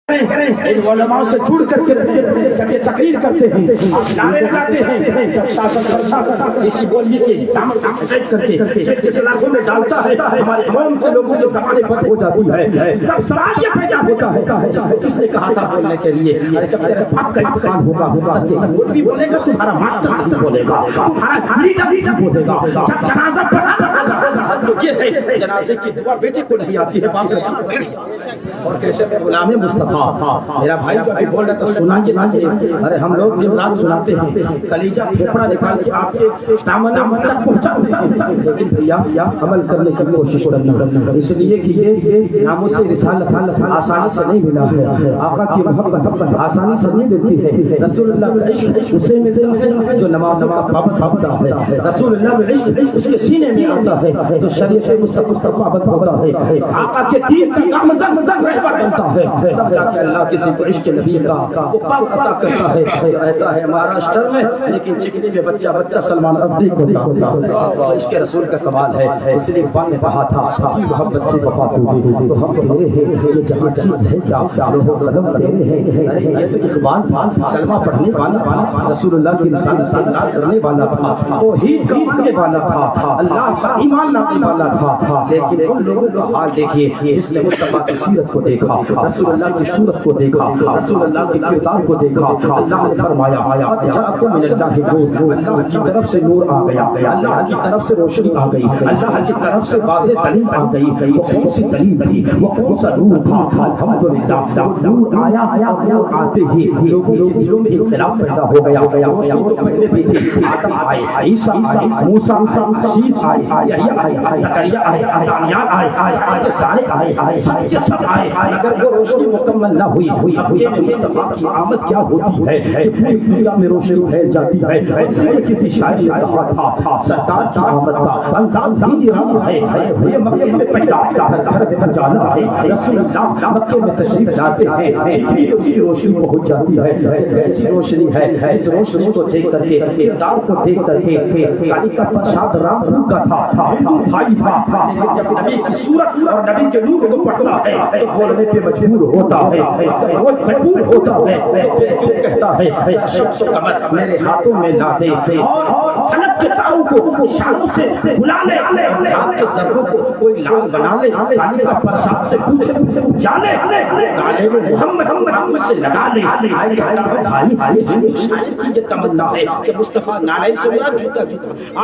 علماء سے جڑ کر کے جب یہ تقریر کرتے ہیں نعرے لگاتے ہیں، جب شاسن پرشاسن اسی بولی کے دامن کو فساد کر کے جلد سلاخوں میں ڈالتا ہے، ہمارے قوم کے لوگوں کی زبانیں بند ہو جاتی ہے، تب سوال یہ پیدا ہوتا ہے جس کو کس نے کہا تھا بولنے کے لیے؟ جب تیرے باپ کا انتقال ہوگا وہ بھی بولے گا، تمہارا ماسٹر بھی بولے گا، تمہارا لیڈر بھی بولے گا، جب جنازہ پڑھانا ہوگا تو یہ ہے جنازے کی دعا بیٹے کو نہیں آتی ہے، باپ کو اور کیسے میں غلام مصطفیٰ میرا بھائی جو ابھی بول رہا تھا سنا کہ ارے ہم لوگ دن رات سناتے ہیں، کلیجہ پھیپڑا نکال کے آپ کے دامن تک پہنچاتے ہیں، لیکن بھیا عمل کرنے کی کوشش کرنا، اس لیے کہ یہ ناموں سے رسالت آسانی سے نہیں ملا ہے، آقا کی محبت آسانی سے نہیں ملتی ہے، رسول اللہ کا عشق اسے ملتا ہے جو نماز کا پابند ہوتا ہے، رسول اللہ کا عشق اس کے سینے میں آتا ہے تو شریعت مصطفیٰ کا پابند ہوتا ہے، آقا کے دین کا گامزن رہبر بنتا ہے، تب جا کے اللہ کسی کو عشق نبی کا وہ پاک عطا کرتا ہے، رہتا ہے مہاراشٹر میں لیکن چکنی میں بچہ سلمان افریدی کو عشق رسول کا کمال ہے، اس لیے اقبال نے کہا تھا محبت سے وفات ہوگی تو ہم تیرے ہیں، یہ جہاں چیز ہے کیا لوہو قدم تیرے ہیں، ارے یہ تو اقبال تھا، کلمہ پڑھنے والا رسول اللہ کی رسالت کا اعلان کرنے والا تھا، توحید کا ماننے والا تھا، اللہ پر ایمان لانے والا تھا، لیکن ان لوگوں کا حال دیکھیے جس نے مصطفیٰ کی سیرت کو دیکھا، رسول اللہ کی صورت کو دیکھا، رسول اللہ کے کردار کو دیکھا، اللہ نے فرمایا قد جاءکم من اللہ نور، اللہ کی طرف سے نور آ گیا، اللہ کی طرف سے روشنی آ گئی، اللہ کی طرف سے واضح دلیل آ گئی، وہ کون سی دلیل تھی، وہ کون سا نور تھا؟ الحمدللہ وہ نور آیا، نور آتے ہی لوگوں کے دلوں میں اختلاف پیدا ہو گیا، روشنی تو پہلے بھی تھی، آدم آئے، عیسیٰ آئے، موسیٰ عیسیٰ آئے، یحییٰ آئے، زکریا آئے، دانیال آئے، سارے آئے، سب کے سب آئے، اگر وہ روشنی مکمل نہ ہوئی مکے میں مصطفیٰ کی آمد کیا ہوتی ہے کہ پوری دنیا میں روشنی پھیل جاتی ہے، کسی شاعر نے کہا تھا سرکار کی آمد کا انداز بھی نرالا ہے، یہ مکے میں پیدا گھر گھر جانا ہے، رسول اللہ مکے میں تشریف لاتے ہیں، چکنی میں اس کی روشنی پہنچ جاتی ہے، ایسی روشنی ہے جس روشنی کو دیکھ کر کے کردار کو دیکھ کر کے کالی کا پرشاد رام کا تھا، ہندو بھائی تھا، لیکن جب نبی کی صورت اور نبی کے نور کو پڑھتا ہے تو بولنے پہ مجبور ہوتا ہے، وہ مجبور ہوتا ہے تو پھر کیوں کہتا ہے شمس و قمر میرے ہاتھوں میں لا دے اور فلک کے تاروں کو اشاروں سے بلا لے، رات کے ذروں کو کوئی لال بنا لے، علی کا پرشاد سے پوچھے تو جانے گالے میں محمد آنکھوں سے لگا لے، بھائی ہندو شاعر کی یہ تمنا ہے کہ مصطفیٰ نالین سے مراد جوتا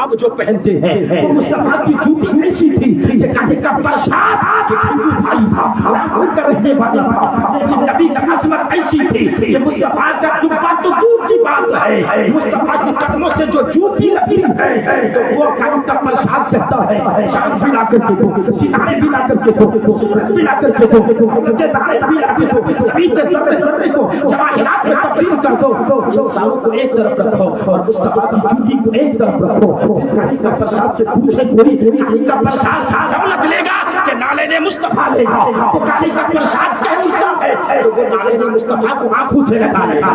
آپ جو پہنتے ہیں وہ مصطفیٰ کی جوتی ایسی تھی کہ علی کا پرشاد ایک ہندو بھائی تھا، لاکھوں کا رہنے والا تھا، لیکن نبی کی عظمت ایسی تھی کہ مصطفیٰ کا جبہ تو دور کی بات ہے، مصطفیٰ کے قدموں سے جو جوتی لگی ہے تو وہ علی کا پرشاد کہتا ہے چاند بھی لا کر کے دو، ستارے بھی لا کر کے دو، سورج بھی لا کر کے دو، تارے بھی لا کے دو، زمین کے ذرے کو جواہرات میں تبدیل کر دو، ان ساروں کو ایک طرف رکھو اور مصطفیٰ کی جوتی کو ایک طرف رکھو، علی کا پرشاد سے پوچھے کوئی علی کا پرشاد دولت لے گا کہ نالین مصطفیٰ لے گا، علی کا پرشاد کہہ اٹھتا ہے تو وہ نالین مصطفیٰ کو آنکھوں سے لگا لے گا،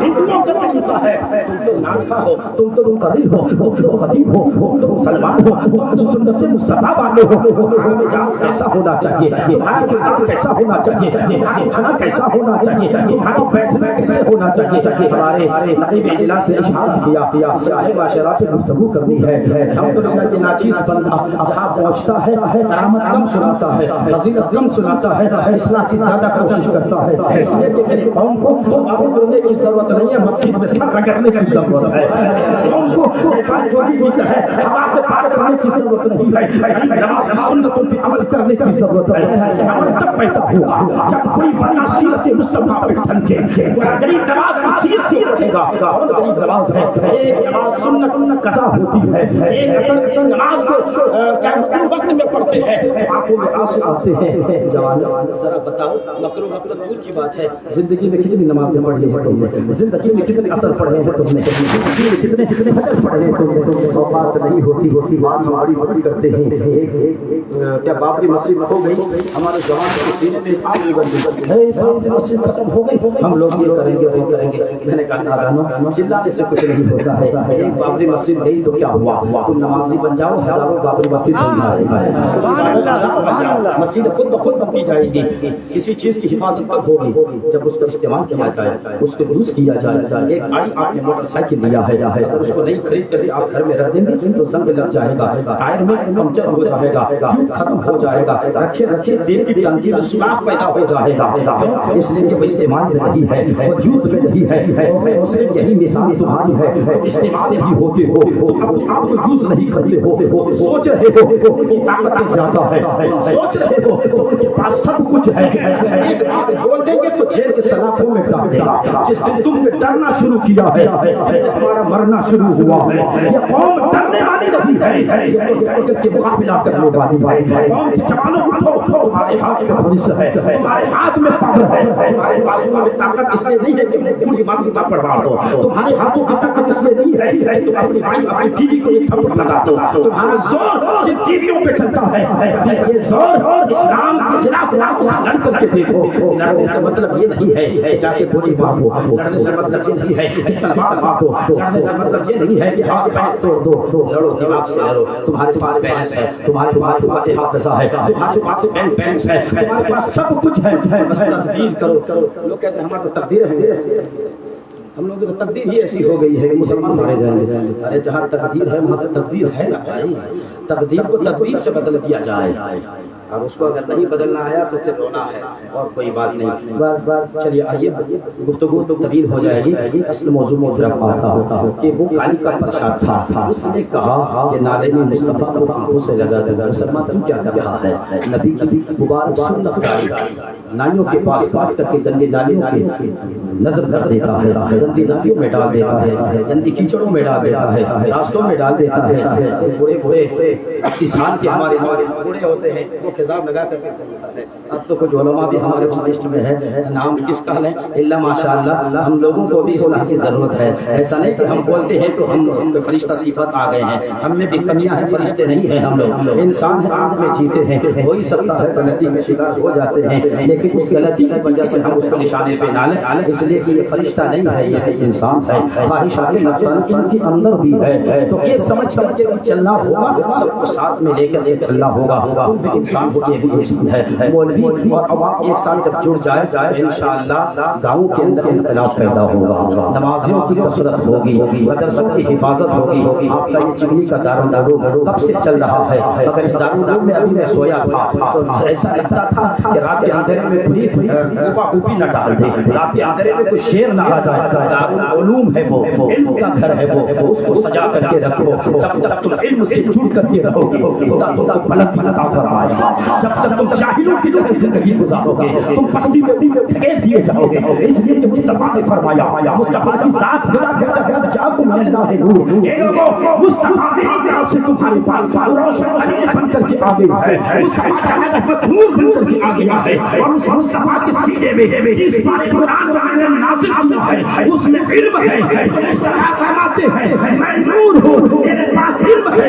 ہندوؤں کا طریقہ ہے تم تو ناخواہ ہو، تم تو منقرض ہو، تم تو خطیب ہو، تم تو مسلمان ہو، تم تو سنت مصطفیٰ والے ہو، تمہارا مزاج کیسا ہونا چاہیے، تمہارا کردار کیسا ہونا چاہیے، تمہارا اٹھنا کیسا ہونا چاہیے، تمہارا بیٹھنا کیسے ہونا چاہیے، ہمارے نقیب اجلاس نے اشارہ کیا سیاہ معاشرہ پہ گفتگو کرنی ہے، الحمدللہ یہ ناچیز بندہ جہاں پہنچتا ہے کرامت کم سناتا ہے، فضیلت کم سناتا ہے، اصلاح کی زیادہ کوشش کرتا ہے، اس لیے کہ میری قوم کو آگے بڑھنے کی ضرورت نہیں ہے، مسجد میں سر رگڑنے کی ضرورت ہے، قوم کو چوری کی ہے آواز سے پار کرنے کی ضرورت نہیں ہے، نماز کی سنتوں پہ عمل کرنے کی ضرورت ہے، عمل تب پیدا ہوگا جب کوئی بندہ سیرت مصطفیٰ پہ ڈھلے، غریب نماز کی سیرت کیوں پڑھے گا، کون غریب نماز ہے، ایک نماز سنت قضا ہوتی ہے، ایک اثر نماز کو مکروہ وقت میں پڑھتے ہیں تو آنکھوں میں آنسو آتے ہیں، جوان ذرا بتاؤ مکروہ وقت دور کی بات ہے، زندگی میں کتنی نمازیں پڑھی ہیں تم نے، زندگی میں کتنے اثر پڑھے ہیں تم نے، زندگی میں کتنے حجر پڑھے ہیں تم نے، اوقات نہیں ہوتی بات ہماری بڑی کرتے ہیں، کیا بابری مسجد ہو گئی ہمارے جوان کے سینے میں آگ لگ گئی، بابری مسجد ختم ہو گئی ہم لوگ یہ کریں گے وہ کریں گے، میں نے کہا نادانو چلانے سے کچھ نہیں ہوتا ہے، ایک بابری مسجد گئی تو کیا ہوا، تم نمازی بن جاؤ ہزاروں بابری مسجد بن جائے، مسجد خود بخود بنتی جائے گی، کسی چیز کی حفاظت تب ہوگی جب اس کو استعمال کیا جائے, اس کو یوز کیا جائے. ایک گاڑی آپ نے موٹر سائیکل لیا ہے, اگر اس کو نہیں خرید کر آپ گھر میں رکھ دیں گے تو زنگ لگ جائے گا, ٹائر میں پنچر ہو جائے گا, ٹیوب ختم ہو جائے گا, رکھے رکھے تیل کی ٹنکی میں سوراخ پیدا ہو جائے گا. اس لیے کہ وہ استعمال میں نہیں ہے, وہ یوز میں نہیں ہے. اس لیے یہی مثال تمہاری ہے, استعمال نہیں ہوتے ہو, اپنے آپ کو یوز نہیں کرتے ہو, سوچ رہے ہو ان کی طاقت زیادہ ہے, سوچ رہے ہو ان کے پاس سب کچھ ہے. ایک بات بول دیں گے تو جیل کے سلاخوں میں ڈال دے گا. جس دن تم نے ڈرنا شروع کیا ہے, ہمارا مرنا شروع ہوا ہے. یہ قوم ڈرنے والی نہیں ہے, یہ تو ڈر کر کے مقابلہ کرنے والی ہے. قوم کی جوانوں اٹھو, تمہارے ہاتھ میں پولیس ہے, تمہارے ہاتھ میں پاور ہے, تمہارے بازو میں طاقت اس لیے نہیں ہے کہ پوری بات کا پڑھا دو, تمہارے ہاتھوں کی طاقت اس لیے نہیں ہے کہ تم اپنی بھائی اپنی بیوی کو ایک تھپڑ لگا دو. تمہارا زور صرف ٹیویوں پہ چلتا ہے, یہ زور اسلام کے خلاف لڑ کر کے دیکھو. لڑنے سے مطلب یہ نہیں ہے جا کے گولی مارو, لڑنے سے مطلب یہ نہیں ہے کہ تلوار مارو, لڑنے سے مطلب یہ نہیں ہے کہ ہاتھ پیر توڑ دو. لڑو دماغ سے لڑو. تمہارے پاس بیلنس ہے, تمہارے پاس فاتحہ حافظہ ہے, تمہارے پاس بیلنس ہے, تمہارے پاس سب کچھ ہے, بس تقدیر کرو. لوگ کہتے ہیں ہمارا تو تقدیر ہے, ہم لوگوں کی تقدیر ہی ایسی ہو گئی ہے کہ مسلمان مارے جائیں گے. ارے جہاں تقدیر ہے وہاں تقدیر ہے نا بھائی. تقدیر کو تدبیر سے بدل دیا جائے, اور اس کو اگر نہیں بدلنا آیا تو پھر رونا ہے اور کوئی بات نہیں. چلیے آئیے, گفتگو تو طویل ہو جائے گی. اصل موضوع میں طرف آتا ہو کہ وہ کالی کا پرساد تھا, اس نے کہا کہ نالے میں مصطفیٰ کو آنکھوں سے لگا دے. مسلمان تم کیا کر رہا ہے؟ نبی کی مبارک سنت نالیوں کے پاس کاٹ کر کے گندے نالیوں کی نظر کر دیتا ہے, گندی نالیوں میں ڈال دیتا ہے, گندی کیچڑوں میں ڈال دیتا ہے, راستوں میں ڈال دیتا ہے. بوڑھے بوڑھے 80 سال کے ہمارے بوڑھے ہوتے ہیں وہ خضاب لگا کر کے کرتا ہے. اب تو کچھ علماء بھی ہمارے اس لسٹ میں ہے, نام کس کا لیں اللہ ماشاء اللہ. ہم لوگوں کو بھی اصلاح کی ضرورت ہے. ایسا نہیں کہ ہم بولتے ہیں تو ہم فرشتہ صفات آ گئے ہیں, ہم میں بھی کمیاں ہیں, فرشتے نہیں ہیں. ہم لوگ انسان ہیں, آنکھ میں جیتے ہیں, ہو ہی سکتا ہے غلطی کا شکار ہو جاتے ہیں, لیکن اس غلطی کی وجہ سے ہم اس کو نشانے پہ نہ لیں, اس لیے کہ یہ فرشتہ نہیں ہے, یہ انسان ہے. خواہشات نفسانی کی ان کے اندر بھی ہے, تو یہ سمجھ کر کے چلنا ہوگا, سب کو ساتھ میں لے کر کے چلنا ہوگا. تم بھی انسان ہو, یہ بھی انسان ہے. مولوی اور عوام ایک ساتھ جب جڑ جائے تو انشاءاللہ گاؤں کے اندر انقلاب پیدا ہوگا, نمازیوں کی کثرت ہوگی, مدرسوں کی حفاظت ہوگی. آپ کا یہ چگلی کا دارالعلوم کب سے چل رہا ہے؟ اگر اس دارالعلوم میں ابھی میں سویا تھا تو ایسا لگتا تھا کہ رات کے اندھیرے میں کوئی اوپا اوپی نہ ڈال دے, رات کے اندھیرے میں کوئی شیر نہ آ جائے. دارالعلوم ہے وہ, علم کا گھر ہے وہ, اس کو سجا کر کے رکھو. جب تک تم علم سے جڑ کر کے رہو گے خدا تم کو بلندی عطا فرمائے گا. جب تک تم جاہلوں کی طرح زندگی گزارو گے تم پستی میں ٹھکیل دیے جاؤ گے. اس لیے کہ مصطفیٰ نے فرمایا, مصطفیٰ کی ذات جاکم من اللہ نور, اے لوگوں مصطفیٰ میری طرف سے تمہارے پاس روشن خلیل بن کر کے آ گیا ہے. مصطفیٰ جنت رحمت نور بن کر کے آ گیا ہے, اور اس مصطفیٰ کے سینے میں جس بارے قرآن جو میں نے نازل کیا ہے اس میں علم ہے. اس طرح فرماتے ہیں میں نور ہوں, میرے پاس علم ہے.